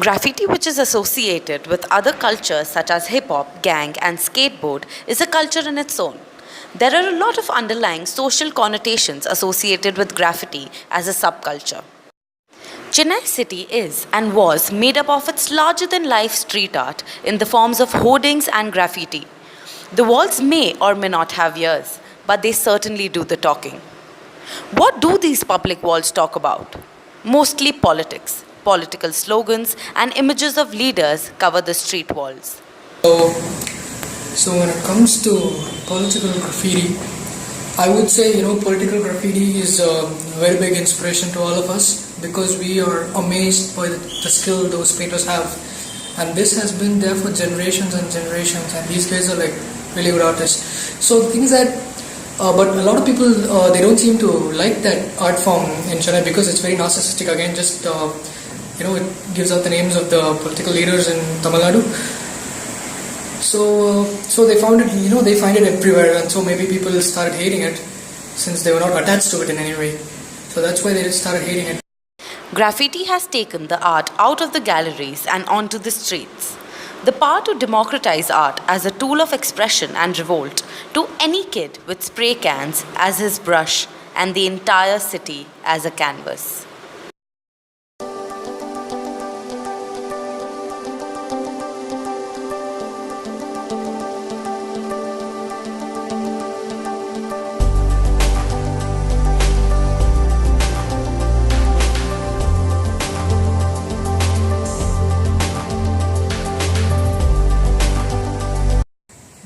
Graffiti, which is associated with other cultures such as hip hop, gang, and skateboard, is a culture in its own. There are a lot of underlying social connotations associated with graffiti as a subculture. Chennai city is and was made up of its larger than life street art in the forms of hoardings and graffiti. The walls may or may not have ears, but they certainly do the talking. What do these public walls talk about? Mostly politics. Political slogans and images of leaders cover the street walls. So, so when it comes to political graffiti, I would say political graffiti is a very big inspiration to all of us because we are amazed by the skill those painters have, and this has been there for generations and generations. And these guys are like really good artists. So the thing is that, but a lot of people they don't seem to like that art form in Chennai because it's very narcissistic. Again, just it gives out the names of the political leaders in Tamil Nadu. So they found it, they find it everywhere, and so maybe people started hating it since they were not attached to it in any way. So that's why they started hating it. Graffiti has taken the art out of the galleries and onto the streets. The power to democratize art as a tool of expression and revolt to any kid with spray cans as his brush and the entire city as a canvas.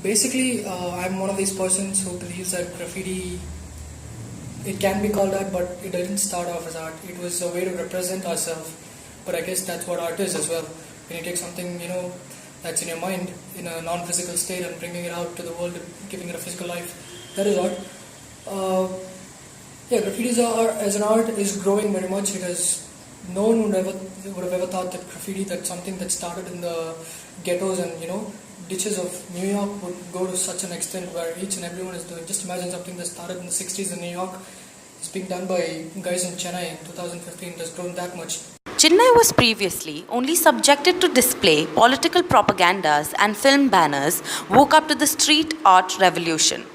Basically, I'm one of these persons who believes that graffiti, it can be called art, but it didn't start off as art. It was a way to represent ourselves. But I guess that's what art is as well. When you take something, that's in your mind in a non-physical state and bringing it out to the world, giving it a physical life, that is art. Graffiti as an art is growing very much because no one would have ever thought that graffiti, that's something that started in the ghettos and ditches of New York, would go to such an extent where each and everyone is doing. Just imagine something that started in the 60s in New York. It's being done by guys in Chennai in 2015. It has grown that much. Chennai was previously only subjected to display political propagandas and film banners woke up to the street art revolution.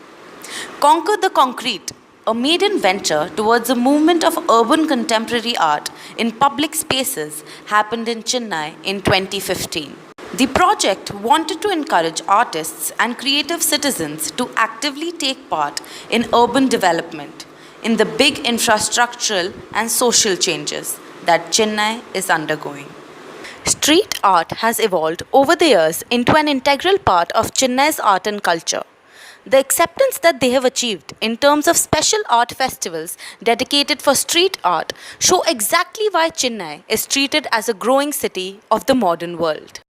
Conquer the Concrete, a maiden venture towards a movement of urban contemporary art in public spaces, happened in Chennai in 2015. The project wanted to encourage artists and creative citizens to actively take part in urban development in the big infrastructural and social changes that Chennai is undergoing. Street art has evolved over the years into an integral part of Chennai's art and culture. The acceptance that they have achieved in terms of special art festivals dedicated for street art show exactly why Chennai is treated as a growing city of the modern world.